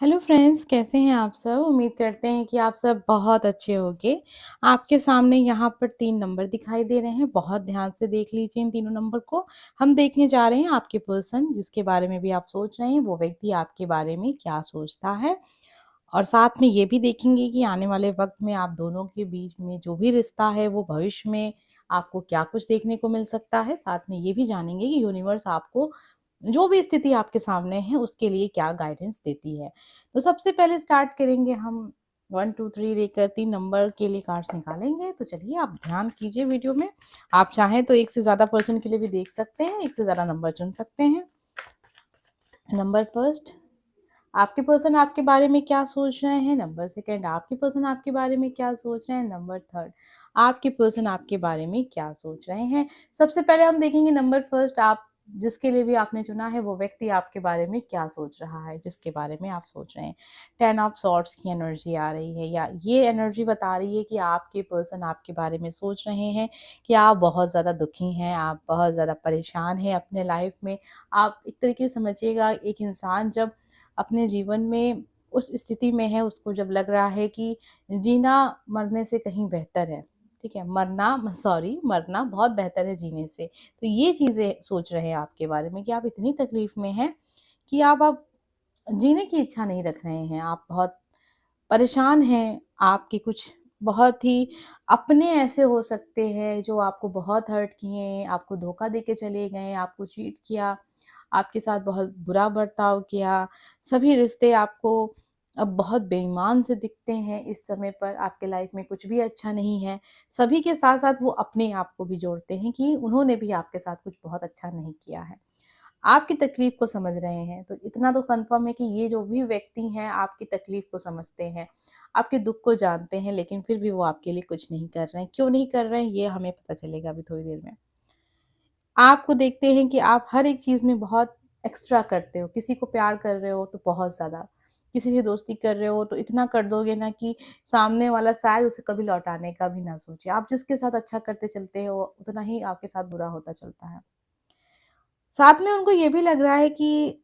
Hello friends, कैसे हैं आप सब? उम्मीद करते हैं कि आप सब बहुत अच्छे होंगे। आपके सामने यहाँ पर 3 नंबर दिखाई दे रहे हैं, बहुत ध्यान से देख लीजिए इन तीनों नंबर को। हम देखने जा रहे हैं आपके पर्सन जिसके बारे में भी आप सोच रहे हैं, वो व्यक्ति आपके बारे में क्या सोचता है। और साथ में ये भी देखेंगे कि आने वाले वक़्त में आप दोनों के बीच में जो भी रिश्ता है, वो भविष्य में आपको क्या कुछ देखने को मिल सकता है। साथ में ये भी जानेंगे कि यूनिवर्स आपको जो भी स्थिति आपके सामने है उसके लिए क्या गाइडेंस देती है। तो सबसे पहले स्टार्ट करेंगे हम 1, 2, 3 लेकर 3 नंबर के लिए कार्ड्स निकालेंगे। तो चलिए आप ध्यान कीजिए वीडियो में। आप चाहें तो एक से ज़्यादा पर्सन के लिए भी देख सकते हैं, एक से ज़्यादा नंबर चुन सकते हैं। नंबर फर्स्ट, आपके पर्सन आपके बारे में क्या सोच रहे हैं। नंबर सेकंड, आपके पर्सन आपके बारे में क्या सोच रहे हैं। नंबर थर्ड, आपके पर्सन आपके बारे में क्या सोच रहे हैं। सबसे पहले हम देखेंगे नंबर फर्स्ट, आप जिसके लिए भी आपने चुना है वो व्यक्ति आपके बारे में क्या सोच रहा है, जिसके बारे में आप सोच रहे हैं। 10 ऑफ सॉर्ड्स की एनर्जी आ रही है, या ये एनर्जी बता रही है कि आपके पर्सन आपके बारे में सोच रहे हैं कि आप बहुत ज़्यादा दुखी हैं, आप बहुत ज़्यादा परेशान हैं अपने लाइफ में। आप एक तरीके से समझिएगा, एक इंसान जब अपने जीवन में उस स्थिति में है, उसको जब लग रहा है कि जीना मरने से कहीं बेहतर है, ठीक है? मरना बहुत बेहतर है जीने से। तो ये चीज़ें सोच रहे हैं आपके बारे में कि आप इतनी तकलीफ़ में हैं कि आप अब जीने की इच्छा नहीं रख रहे हैं। आप बहुत परेशान हैं, आपके कुछ बहुत ही अपने ऐसे हो सकते हैं जो आपको बहुत हर्ट किए, आपको धोखा देके चले गए, आपको चीट किया, आपके साथ बहुत बुरा बर्ताव किया। सभी रिश्ते आपको अब बहुत बेईमान से दिखते हैं इस समय पर, आपके लाइफ में कुछ भी अच्छा नहीं है। सभी के साथ-साथ वो अपने आप को भी जोड़ते हैं कि उन्होंने भी आपके साथ कुछ बहुत अच्छा नहीं किया है। आपकी तकलीफ़ को समझ रहे हैं, तो इतना तो कन्फ़र्म है कि ये जो भी व्यक्ति हैं आपकी तकलीफ़ को समझते हैं, आपके दुःख को जानते हैं, लेकिन फिर भी वो आपके लिए कुछ नहीं कर रहे हैं। क्यों नहीं कर रहे हैं, ये हमें पता चलेगा अभी थोड़ी देर में। आपको देखते हैं कि आप हर एक चीज़ में बहुत एक्स्ट्रा करते हो, किसी को प्यार कर रहे हो तो बहुत ज़्यादा, किसी से दोस्ती कर रहे हो तो इतना कर दोगे ना कि सामने वाला शायद उसे कभी लौटाने का भी ना सोचे। आप जिसके साथ अच्छा करते चलते हो, उतना ही आपके साथ बुरा होता चलता है। साथ में उनको ये भी लग रहा है कि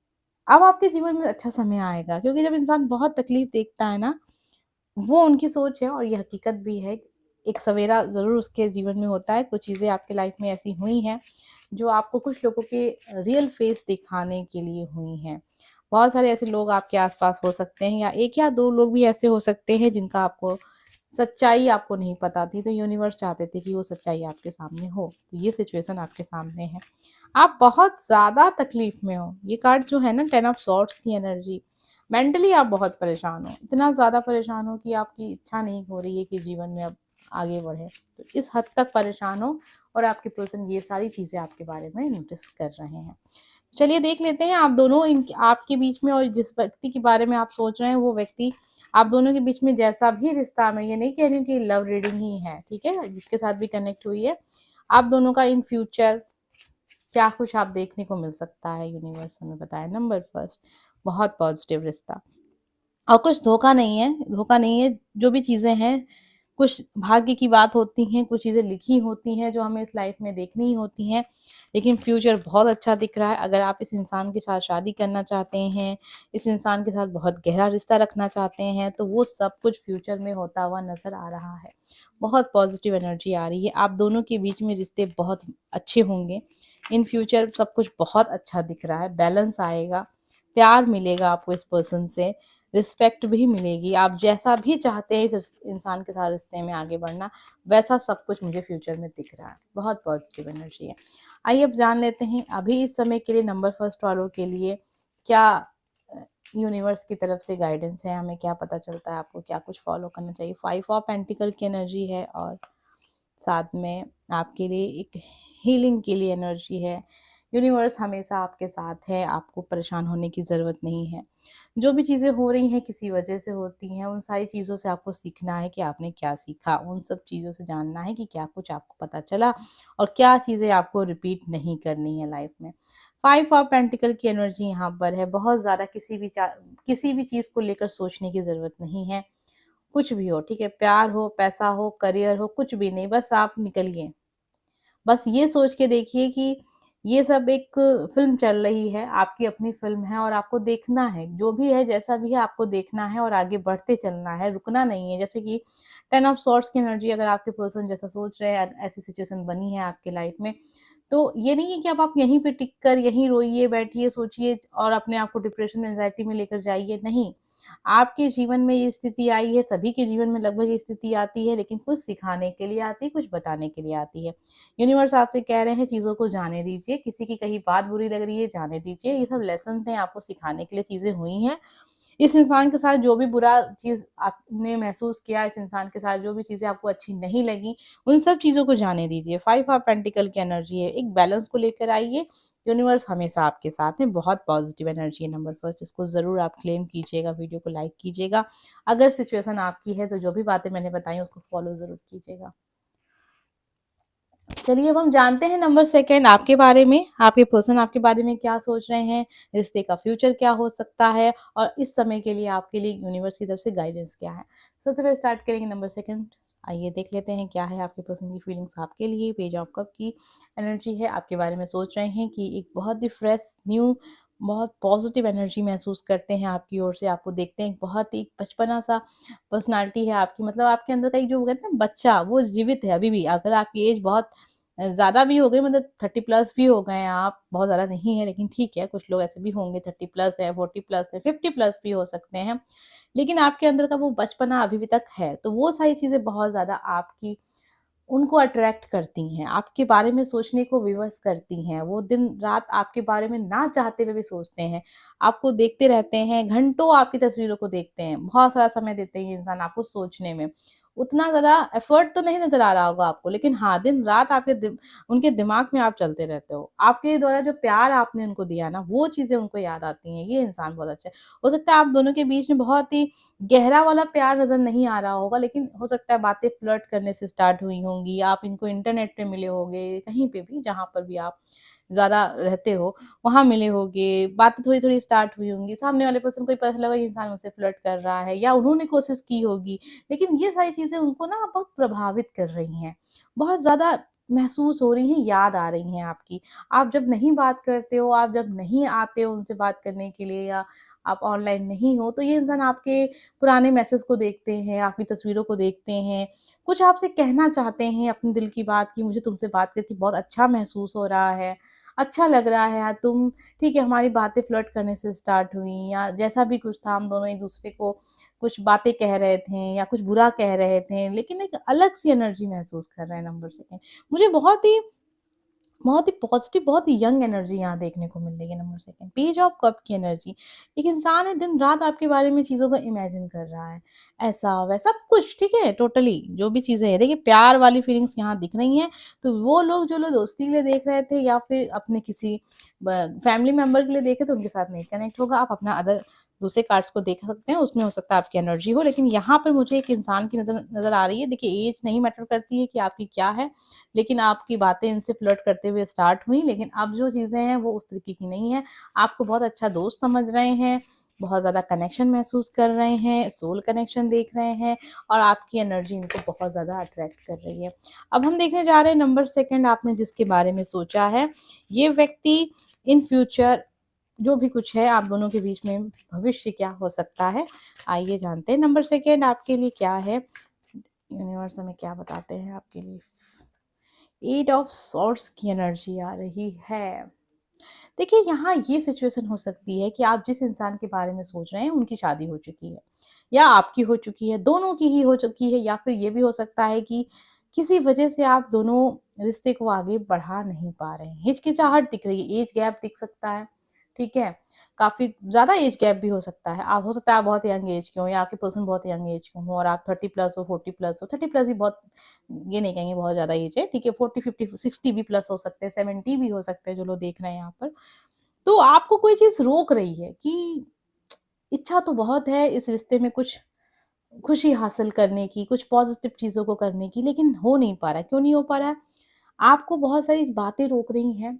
अब आपके जीवन में अच्छा समय आएगा, क्योंकि जब इंसान बहुत तकलीफ देखता है ना, वो उनकी सोच है और ये हकीकत भी है। एक सवेरा ज़रूर उसके जीवन में होता है। कुछ चीज़ें आपकी लाइफ में ऐसी हुई हैं, जो आपको कुछ लोगों के रियल फेस दिखाने के लिए हुई हैं। बहुत सारे ऐसे लोग आपके आस-पास हो सकते हैं, या 1 या 2 लोग भी ऐसे हो सकते हैं जिनका आपको सच्चाई आपको नहीं पता थी, तो यूनिवर्स चाहते थे कि वो सच्चाई आपके सामने हो। तो ये सिचुएशन आपके सामने है। आप बहुत ज़्यादा तकलीफ़ में हो। ये कार्ड जो है ना, 10 ऑफ सॉर्ड्स की एनर्जी, मेंटली आप बहुत परेशान हो। इतना ज़्यादा परेशान हो कि आपकी इच्छा नहीं हो रही है कि जीवन में अब आगे बढ़ें। तो इस हद तक परेशान हो, और आपके पर्सन ये सारी चीज़ें आपके बारे में नोटिस कर रहे हैं। चलिए देख लेते हैं आप दोनों आपके बीच में, और जिस व्यक्ति के बारे में आप सोच रहे हैं वो व्यक्ति आप दोनों के बीच में जैसा भी रिश्ता, मैं ये नहीं कह रही हूँ कि लव रीडिंग ही है, ठीक है? जिसके साथ भी कनेक्ट हुई है, आप दोनों का इन फ्यूचर क्या कुछ आप देखने को मिल सकता है, यूनिवर्स हमें बताए। नंबर फर्स्ट, बहुत पॉजिटिव रिश्ता, और कुछ धोखा नहीं है, धोखा नहीं है। जो भी चीज़ें हैं, कुछ भाग्य की बात होती हैं, कुछ चीज़ें लिखी होती हैं जो हमें इस लाइफ में देखनी ही होती हैं। लेकिन फ्यूचर बहुत अच्छा दिख रहा है। अगर आप इस इंसान के साथ शादी करना चाहते हैं, इस इंसान के साथ बहुत गहरा रिश्ता रखना चाहते हैं, तो वो सब कुछ फ्यूचर में होता हुआ नज़र आ रहा है। बहुत पॉजिटिव एनर्जी आ रही है। आप दोनों के बीच में रिश्ते बहुत अच्छे होंगे। इन फ्यूचर सब कुछ बहुत अच्छा दिख रहा है, बैलेंस आएगा, प्यार मिलेगा आपको इस पर्सन से, रिस्पेक्ट भी मिलेगी। आप जैसा भी चाहते हैं इस इंसान के साथ रिश्ते में आगे बढ़ना, वैसा सब कुछ मुझे फ्यूचर में दिख रहा है। बहुत पॉजिटिव एनर्जी है। आइए अब जान लेते हैं अभी इस समय के लिए नंबर फर्स्ट वालों के लिए क्या यूनिवर्स की तरफ से गाइडेंस है, हमें क्या पता चलता है, आपको क्या कुछ फॉलो करना चाहिए। 5 ऑफ पेंटिकल की एनर्जी है, और साथ में आपके लिए एक हीलिंग के लिए एनर्जी है। यूनिवर्स हमेशा आपके साथ है, आपको परेशान होने की ज़रूरत नहीं है। जो भी चीज़ें हो रही हैं किसी वजह से होती हैं, उन सारी चीज़ों से आपको सीखना है कि आपने क्या सीखा, उन सब चीज़ों से जानना है कि क्या कुछ आपको पता चला और क्या चीज़ें आपको रिपीट नहीं करनी है लाइफ में। 5 ऑफ पेंटिकल की एनर्जी यहाँ पर है। बहुत ज़्यादा किसी भी चीज़ को लेकर सोचने की ज़रूरत नहीं है। कुछ भी हो, ठीक है? प्यार हो, पैसा हो, करियर हो, कुछ भी नहीं, बस आप निकलिए। बस ये सोच के देखिए कि ये सब एक फ़िल्म चल रही है, आपकी अपनी फ़िल्म है और आपको देखना है। जो भी है, जैसा भी है आपको देखना है और आगे बढ़ते चलना है, रुकना नहीं है। जैसे कि 10 ऑफ सॉर्ड्स की एनर्जी अगर आपके पर्सन जैसा सोच रहे हैं, ऐसी सिचुएशन बनी है आपकी लाइफ़ में, तो ये नहीं है कि अब आप यहीं पे टिक कर यहीं रोइए, बैठिए, सोचिए और अपने आप को डिप्रेशन, एंग्ज़ायटी में लेकर जाइए, नहीं। आपके जीवन में ये स्थिति आई है, सभी के जीवन में लगभग ये स्थिति आती है, लेकिन कुछ सिखाने के लिए आती है, कुछ बताने के लिए आती है। यूनिवर्स आपसे कह रहे हैं चीज़ों को जाने दीजिए, किसी की कहीं बात बुरी लग रही है, जाने दीजिए, ये सब लेसन हैं, आपको सिखाने के लिए चीज़ें हुई हैं। इस इंसान के साथ जो भी बुरा चीज़ आपने महसूस किया, इस इंसान के साथ जो भी चीज़ें आपको अच्छी नहीं लगी, उन सब चीज़ों को जाने दीजिए। 5 ऑफ पेंटिकल की एनर्जी है, एक बैलेंस को लेकर आइए, यूनिवर्स हमेशा आपके साथ है, बहुत पॉज़िटिव एनर्जी है नंबर फर्स्ट, इसको ज़रूर आप क्लेम कीजिएगा, वीडियो को लाइक कीजिएगा। अगर सिचुएशन आपकी है, तो जो भी बातें मैंने बताई, उसको फ़ॉलो ज़रूर कीजिएगा। चलिए अब हम जानते हैं नंबर सेकंड आपके बारे में, आपके पर्सन आपके बारे में क्या सोच रहे हैं, रिश्ते का फ्यूचर क्या हो सकता है और इस समय के लिए आपके लिए यूनिवर्स की तरफ से गाइडेंस क्या है। सबसे पहले स्टार्ट करेंगे नंबर सेकंड। आइए देख लेते हैं क्या है आपके पर्सन की फीलिंग्स आपके लिए। पेज ऑफ कप की एनर्जी है, आपके बारे में सोच रहे हैं कि एक बहुत ही फ्रेश न्यू बहुत पॉजिटिव एनर्जी महसूस करते हैं आपकी ओर से, आपको देखते हैं बहुत ही बचपना सा पर्सनालिटी है आपकी, मतलब आपके अंदर का एक जो कहते हैं ना बच्चा, वो जीवित है अभी भी। अगर आपकी एज बहुत ज़्यादा भी हो गई, मतलब 30 प्लस भी हो गए हैं आप, बहुत ज़्यादा नहीं है लेकिन ठीक है, कुछ लोग ऐसे भी होंगे 30 प्लस है, 40 प्लस है, 50 प्लस भी हो सकते हैं। लेकिन आपके अंदर का वो बचपना अभी भी तक है, तो वो सारी चीज़ें बहुत ज़्यादा आपकी उनको अट्रैक्ट करती हैं, आपके बारे में सोचने को विवश करती हैं। वो दिन-रात आपके बारे में ना चाहते हुए भी सोचते हैं। आपको देखते रहते हैं, घंटों आपकी तस्वीरों को देखते हैं। बहुत सारा समय देते हैं ये इंसान आपको सोचने में। उतना ज़्यादा एफर्ट तो नहीं नज़र आ रहा होगा आपको, लेकिन हाँ, दिन-रात आपके उनके दिमाग में आप चलते रहते हो। आपके द्वारा जो प्यार आपने उनको दिया ना, वो चीज़ें उनको याद आती हैं। ये इंसान बहुत अच्छा है। हो सकता है आप दोनों के बीच में बहुत ही गहरा वाला प्यार नज़र नहीं आ रहा होगा, लेकिन हो सकता है बातें फ्लर्ट करने से स्टार्ट हुई होंगी, आप इनको इंटरनेट पे मिले होंगे, कहीं पे भी जहाँ पर भी आप ज़्यादा रहते हो, वहाँ मिले होंगे, बातें थोड़ी-थोड़ी स्टार्ट हुई होंगी, सामने वाले पर्सन को ये पता लगा ये इंसान मुझसे फ्लर्ट कर रहा है या उन्होंने कोशिश की होगी, लेकिन ये सारी चीज़ें उनको ना बहुत प्रभावित कर रही हैं, बहुत ज़्यादा महसूस हो रही हैं, याद आ रही हैं आपकी। आप जब नहीं बात करते हो, आप जब नहीं आते हो उनसे बात करने के लिए या आप ऑनलाइन नहीं हो, तो ये इंसान आपके पुराने मैसेज को देखते हैं, आपकी तस्वीरों को देखते हैं, कुछ आपसे कहना चाहते हैं अपने दिल की बात कि मुझे तुमसे बात करके बहुत अच्छा महसूस हो रहा है, अच्छा लग रहा है तुम ठीक है, हमारी बातें फ्लर्ट करने से स्टार्ट हुई या जैसा भी कुछ था, हम दोनों एक-दूसरे को कुछ बातें कह रहे थे या कुछ बुरा कह रहे थे, लेकिन एक अलग-सी एनर्जी महसूस कर रहे हैं नंबर सेकंड। मुझे बहुत ही पॉजिटिव, बहुत ही यंग एनर्जी यहाँ देखने को मिल रही है number second. Page of cup की एनर्जी, एक इंसान है दिन-रात आपके बारे में चीज़ों को इमेजिन कर रहा है, ऐसा-वैसा कुछ, ठीक है? टोटली जो भी चीज़ें हैं, देखिए प्यार वाली फीलिंग्स यहाँ दिख रही हैं, तो वो लोग जो लोग दोस्ती के लिए देख रहे थे या फिर अपने किसी ब फैमिली मेंबर के लिए देखे तो उनके साथ नहीं कनेक्ट होगा, आप अपना अदर दूसरे कार्ड्स को देख सकते हैं, उसमें हो सकता है आपकी एनर्जी हो, लेकिन यहाँ पर मुझे एक इंसान की नज़र नज़र आ रही है। देखिए एज नहीं मैटर करती है कि आपकी क्या है, लेकिन आपकी बातें इनसे फ्लर्ट करते हुए स्टार्ट हुई, लेकिन अब जो चीज़ें हैं वो उस तरीके की नहीं है। आपको बहुत अच्छा दोस्त समझ रहे हैं, बहुत ज़्यादा कनेक्शन महसूस कर रहे हैं, सोल कनेक्शन देख रहे हैं और आपकी एनर्जी इनको बहुत ज़्यादा अट्रैक्ट कर रही है। अब हम देखने जा रहे हैं नंबर सेकंड आपने जिसके बारे में सोचा है, ये व्यक्ति इन फ्यूचर जो भी कुछ है आप दोनों के बीच में भविष्य क्या हो सकता है, आइए जानते हैं नंबर सेकंड आपके लिए क्या है, यूनिवर्स हमें क्या बताते हैं आपके लिए। 8 ऑफ सॉर्ड्स की एनर्जी आ रही है। देखिए यहाँ ये सिचुएशन हो सकती है कि आप जिस इंसान के बारे में सोच रहे हैं उनकी शादी हो चुकी है या आपकी हो चुकी है, दोनों की ही हो चुकी है या फिर ये भी हो सकता है कि किसी वजह से आप दोनों रिश्ते को आगे बढ़ा नहीं पा रहे हैं। हिचकिचाहट दिख रही है, एज गैप दिख सकता है, ठीक है? काफ़ी ज़्यादा एज गैप भी हो सकता है। आप हो सकता है आप बहुत यंग एज के हों या आपके पर्सन बहुत यंग एज के हों और आप 30 प्लस हो, 40 प्लस हो। 30 प्लस भी बहुत ये नहीं कहेंगे बहुत ज़्यादा एज है, ठीक है? 40, 50, 60 भी प्लस हो सकते हैं, 70 भी हो सकते हैं जो लोग देख रहे हैं यहाँ पर। तो आपको कोई चीज़ रोक रही है कि इच्छा तो बहुत है इस रिश्ते में कुछ खुशी हासिल करने की, कुछ पॉज़िटिव चीज़ों को करने की, लेकिन हो नहीं पा रहा है। क्यों नहीं हो पा रहा है? आपको बहुत सारी बातें रोक रही हैं,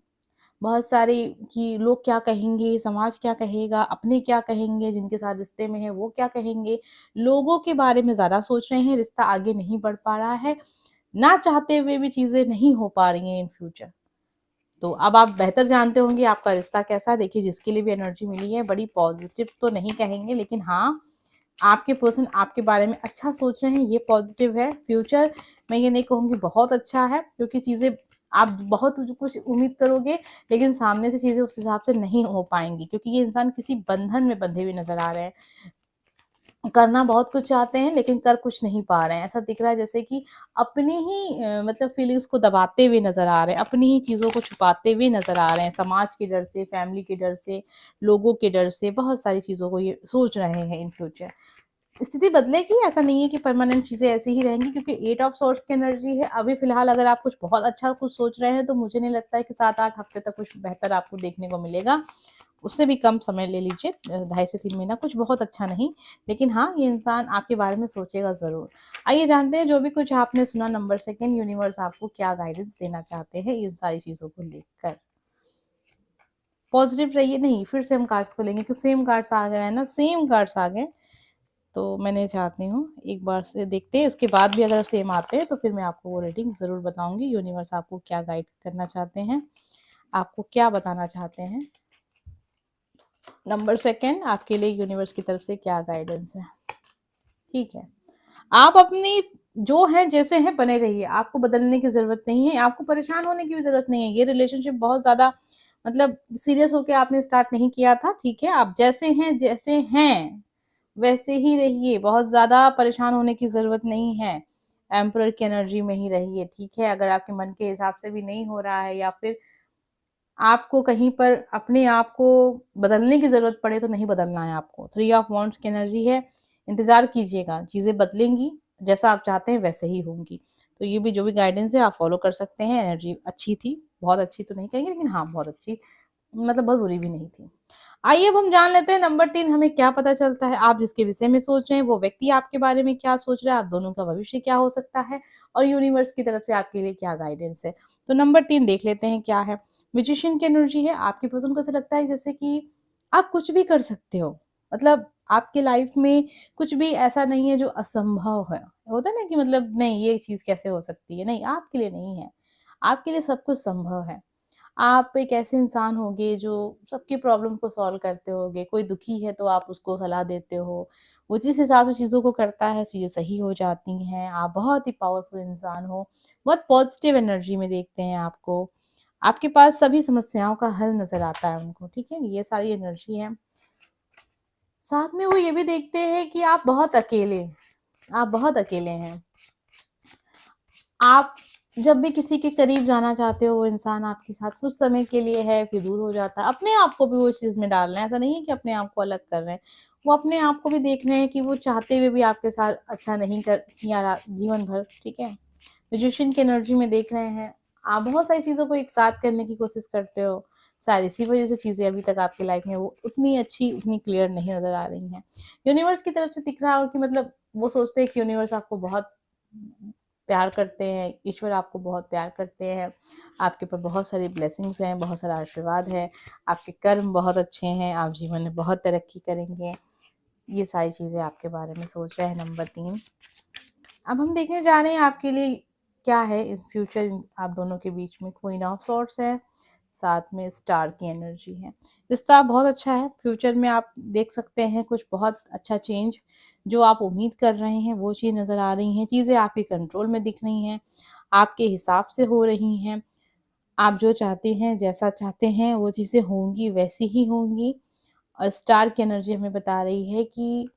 बहुत सारी कि लोग क्या कहेंगे, समाज क्या कहेगा, अपने क्या कहेंगे, जिनके साथ रिश्ते में है वो क्या कहेंगे। लोगों के बारे में ज़्यादा सोच रहे हैं, रिश्ता आगे नहीं बढ़ पा रहा है, ना चाहते हुए भी चीज़ें नहीं हो पा रही हैं इन फ्यूचर। तो अब आप बेहतर जानते होंगे आपका रिश्ता कैसा है। देखिए जिसके लिए भी एनर्जी मिली है बड़ी पॉजिटिव तो नहीं कहेंगे, लेकिन हाँ, आपके पर्सन आपके बारे में अच्छा सोच रहे हैं, ये पॉजिटिव है। फ्यूचर मैं ये नहीं कहूँगी बहुत अच्छा है, क्योंकि चीज़ें आप बहुत कुछ उम्मीद करोगे, लेकिन सामने से चीज़ें उस हिसाब से नहीं हो पाएँगी, क्योंकि ये इंसान किसी बंधन में बंधे हुए नज़र आ रहे हैं। करना बहुत कुछ चाहते हैं लेकिन कर कुछ नहीं पा रहे हैं। ऐसा दिख रहा है जैसे कि अपनी ही मतलब फीलिंग्स को दबाते हुए नज़र आ रहे हैं, अपनी ही चीज़ों को छुपाते हुए नज़र आ रहे हैं। समाज के डर से, फैमिली के डर से, लोगों के डर से, बहुत सारी चीज़ों को ये सोच रहे हैं इन फ्यूचर। स्थिति बदलेगी, ऐसा नहीं है कि परमानेंट चीज़ें ऐसी ही रहेंगी, क्योंकि 8 ऑफ सोर्ड्स की एनर्जी है। अभी फ़िलहाल अगर आप कुछ बहुत अच्छा कुछ सोच रहे हैं, तो मुझे नहीं लगता है कि 7-8 हफ्ते तक कुछ बेहतर आपको देखने को मिलेगा। उससे भी कम समय ले लीजिए, ढाई से 3 महीना, कुछ बहुत अच्छा नहीं। लेकिन हाँ, ये इंसान आपके बारे में सोचेगा ज़रूर। आइए जानते हैं जो भी कुछ आपने सुना नंबर सेकंड, यूनिवर्स आपको क्या गाइडेंस देना चाहते हैं इन सारी चीज़ों को लेकर। पॉज़िटिव रहिए, नहीं फिर से हम कार्ड्स को लेंगे, क्योंकि सेम कार्ड्स आ गए हैं ना, सेम कार्ड्स आ गए। तो मैं नहीं चाहती हूँ, एक बार से देखते हैं, इसके बाद भी अगर सेम आते हैं तो फिर मैं आपको वो रीडिंग ज़रूर बताऊँगी। यूनिवर्स आपको क्या गाइड करना चाहते हैं, आपको क्या बताना चाहते हैं। नंबर सेकंड आपके लिए यूनिवर्स की तरफ से क्या गाइडेंस है। ठीक है, आप अपनी जो है जैसे हैं बने रहिए, आपको बदलने की ज़रूरत नहीं है, आपको परेशान होने की भी ज़रूरत नहीं है। ये रिलेशनशिप बहुत ज़्यादा मतलब सीरियस होके आपने स्टार्ट नहीं किया था, ठीक है? आप जैसे हैं वैसे ही रहिए, बहुत ज़्यादा परेशान होने की ज़रूरत नहीं है। एम्परर की एनर्जी में ही रहिए, ठीक है? अगर आपके मन के हिसाब से भी नहीं हो रहा है, या फिर आपको कहीं पर अपने आप को बदलने की ज़रूरत पड़े, तो नहीं बदलना है आपको। 3 ऑफ वांड्स की एनर्जी है, इंतज़ार कीजिएगा, चीज़ें बदलेंगी, जैसा आप चाहते हैं वैसे ही होंगी। तो ये भी जो भी गाइडेंस है आप फ़ॉलो कर सकते हैं। एनर्जी अच्छी थी, बहुत अच्छी तो नहीं कहेंगे, लेकिन हाँ, बहुत अच्छी, मतलब बहुत बुरी भी नहीं थी। आइए अब हम जान लेते हैं नंबर 3 हमें क्या पता चलता है। आप जिसके विषय में सोच रहे हैं वो व्यक्ति आपके बारे में क्या सोच रहा है, आप दोनों का भविष्य क्या हो सकता है, और यूनिवर्स की तरफ से आपके लिए क्या गाइडेंस है। तो नंबर 3 देख लेते हैं क्या है। मैजिशियन की एनर्जी है, आपकी पर्सन को ऐसा लगता है जैसे कि आप कुछ भी कर सकते हो। मतलब आपकी लाइफ में कुछ भी ऐसा नहीं है जो असंभव है। होता है ना कि मतलब नहीं ये चीज़ कैसे हो सकती है, नहीं आपके लिए नहीं है। आपके लिए सब कुछ संभव है। आप एक ऐसे इंसान होंगे जो सबकी प्रॉब्लम को सॉल्व करते होगे, कोई दुखी है तो आप उसको सलाह देते हो, वो जिस हिसाब से चीज़ों को करता है चीज़ें सही हो जाती हैं, आप बहुत ही पावरफुल इंसान हो, बहुत पॉजिटिव एनर्जी में देखते हैं आपको, आपके पास सभी समस्याओं का हल नज़र आता है उनको, ठीक है? ये सारी एनर्जी है। साथ में वो ये भी देखते हैं कि आप बहुत अकेले हैं। आप जब भी किसी के करीब जाना चाहते हो, वो इंसान आपके साथ कुछ समय के लिए है, फिर दूर हो जाता है। अपने आप को भी वो इस चीज़ में डाल रहे हैं, ऐसा नहीं है कि अपने आप को अलग कर रहे हैं। वो अपने आप को भी देख रहे हैं कि वो चाहते हुए भी आपके साथ अच्छा नहीं कर किया रा जीवन भर, ठीक है? मैजिशियन की एनर्जी में देख रहे हैं, आप बहुत सारी चीज़ों को एक साथ करने की कोशिश करते हो। शायद इसी वज़ह से चीज़ें अभी तक आपकी लाइफ़ में वो उतनी अच्छी, उतनी क्लियर नहीं नज़र आ रही हैं। यूनिवर्स की तरफ से दिख रहा हो कि मतलब वो सोचते हैं कि यूनिवर्स आपको बहुत प्यार करते हैं, ईश्वर आपको बहुत प्यार करते हैं, आपके ऊपर बहुत सारी ब्लेसिंग्स हैं, बहुत सारा आशीर्वाद है, आपके कर्म बहुत अच्छे हैं, आप जीवन में बहुत तरक्की करेंगे। ये सारी चीज़ें आपके बारे में सोच रहे हैं नंबर 3। अब हम देखने जा रहे हैं आपके लिए क्या है इन फ्यूचर आप दोनों के बीच में। क्वीन ऑफ सॉर्ड्स है, साथ में स्टार की एनर्जी है। रिश्ता बहुत अच्छा है, फ्यूचर में आप देख सकते हैं कुछ बहुत अच्छा चेंज जो आप उम्मीद कर रहे हैं वो चीज़ नज़र आ रही हैं, चीज़ें आपके कंट्रोल में दिख रही हैं, आपके हिसाब से हो रही हैं। आप जो चाहते हैं, जैसा चाहते हैं वो चीज़ें होंगी वैसी ही होंगी। और स्टार की एनर्जी हमें बता रही है कि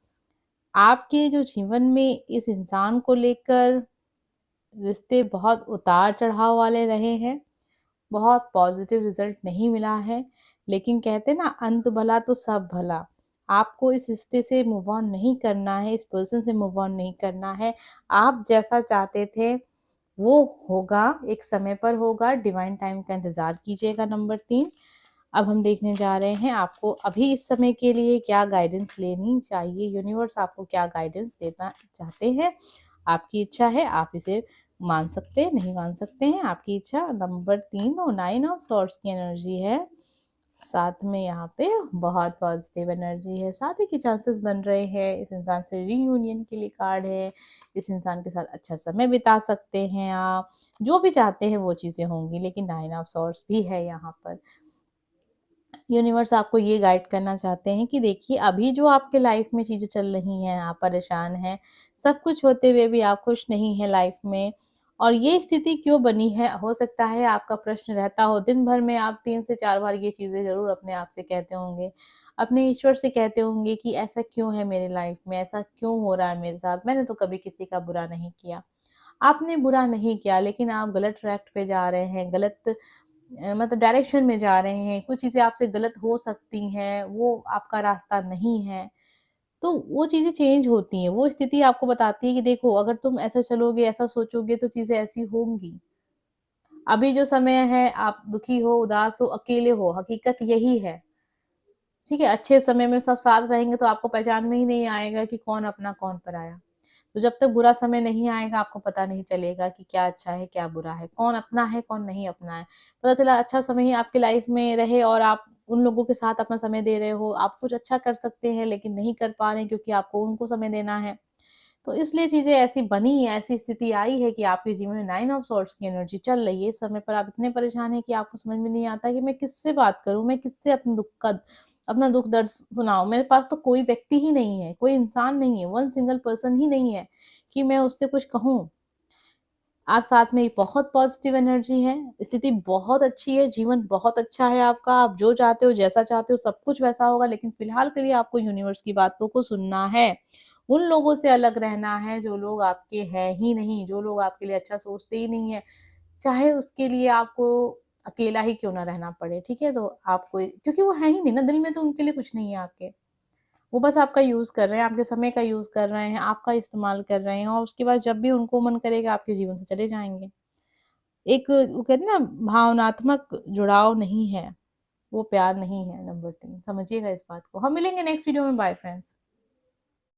आपके जो जीवन में इस इंसान को लेकर रिश्ते बहुत उतार-चढ़ाव वाले रहे हैं, बहुत पॉज़िटिव रिज़ल्ट नहीं मिला है, लेकिन कहते हैं ना अंत भला तो सब भला। आपको इस रिश्ते से मूव ऑन नहीं करना है, इस पर्सन से मूव ऑन नहीं करना है। आप जैसा चाहते थे वो होगा, एक समय पर होगा, डिवाइन टाइम का इंतज़ार कीजिएगा नंबर 3। अब हम देखने जा रहे हैं आपको अभी इस समय के लिए क्या गाइडेंस लेनी चाहिए, यूनिवर्स आपको क्या गाइडेंस देना चाहते हैं। आपकी इच्छा है, आप इसे मान सकते हैं, नहीं मान सकते हैं, आपकी इच्छा। नंबर 3 और 9 ऑफ सॉर्ड्स की एनर्जी है, साथ में यहाँ पे बहुत पॉजिटिव एनर्जी है, शादी के चांसेस बन रहे हैं, इस इंसान से रीयूनियन के लिए कार्ड है, इस इंसान के साथ अच्छा समय बिता सकते हैं आप, जो भी चाहते हैं वो चीज़ें होंगी, लेकिन 9 ऑफ सॉर्ड्स भी है यहाँ पर। यूनिवर्स आपको ये गाइड करना चाहते हैं कि देखिए अभी जो आपके लाइफ में चीज़ें चल रही हैं, आप परेशान हैं, सब कुछ होते हुए भी आप खुश नहीं हैं लाइफ में और ये स्थिति क्यों बनी है? हो सकता है आपका प्रश्न रहता हो, दिन भर में आप 3 से 4 बार ये चीज़ें ज़रूर अपने आप से कहते होंगे। अपने ईश्वर से कहते होंगे कि ऐसा क्यों है मेरी लाइफ में? ऐसा क्यों हो रहा है मेरे साथ? मैंने तो कभी किसी का बुरा नहीं किया। आपने बुरा नहीं किया, लेकिन आप गलत ट्रैक पे जा रहे हैं, गलत मतलब डायरेक्शन में जा रहे हैं, कुछ चीज़ें आपसे गलत हो सकती हैं, वो आपका रास्ता नहीं है। तो वो चीज़ें चेंज होती हैं, वो स्थिति आपको बताती है कि देखो अगर तुम ऐसा चलोगे, ऐसा सोचोगे तो चीज़ें ऐसी होंगी। अभी जो समय है आप दुखी हो, उदास हो, अकेले हो, हकीकत यही है। ठीक है? अच्छे समय में सब साथ रहेंगे तो आपको पहचान में ही नहीं आएगा कि कौन अपना, कौन पराया। तो जब तक बुरा समय नहीं आएगा आपको पता नहीं चलेगा कि क्या अच्छा है, क्या बुरा है, कौन अपना है, कौन नहीं अपना है। पता चला अच्छा समय ही आपकी लाइफ में रहे और आप उन लोगों के साथ अपना समय दे रहे हो, आप कुछ अच्छा कर सकते हैं लेकिन नहीं कर पा रहे हैं क्योंकि आपको उनको समय देना है। तो इसलिए चीज़ें ऐसी बनी, ऐसी स्थिति आई है कि आपके जीवन में 9 ऑफ सॉर्ड्स की एनर्जी चल रही है। इस समय पर आप इतने परेशान हैं कि आपको समझ में नहीं आता कि मैं किससे बात करूँ, मैं किससे अपना दुःख दर्द सुनाऊँ। मेरे पास तो कोई व्यक्ति ही नहीं है, कोई इंसान नहीं है, वन सिंगल पर्सन ही नहीं है कि मैं उससे कुछ कहूँ। और साथ में बहुत पॉजिटिव एनर्जी है, स्थिति बहुत अच्छी है, जीवन बहुत अच्छा है आपका, आप जो चाहते हो, जैसा चाहते हो, सब कुछ वैसा होगा, लेकिन फिलहाल के लिए आपको यूनिवर्स की बातों को सुनना है। उन लोगों से अलग रहना है, जो लोग आपके हैं ही नहीं, जो लोग आपके लिए अच्छा सोचते ही नहीं है, चाहे उसके लिए आपको अकेला ही क्यों ना रहना पड़े, ठीक है? तो आपको क्योंकि वो है ही नहीं ना, दिल में तो उनके लिए कुछ नहीं है आपके। वो बस आपका यूज़ कर रहे हैं, आपके समय का यूज़ कर रहे हैं, आपका इस्तेमाल कर रहे हैं और उसके बाद जब भी उनको मन करेगा आपके जीवन से चले जाएँगे। एक वो कहते हैं ना भावनात्मक जुड़ाव नहीं है, वो प्यार नहीं है नंबर 3 समझिएगा इस बात को। हम मिलेंगे नेक्स्ट वीडियो में, बाय फ्रेंड्स।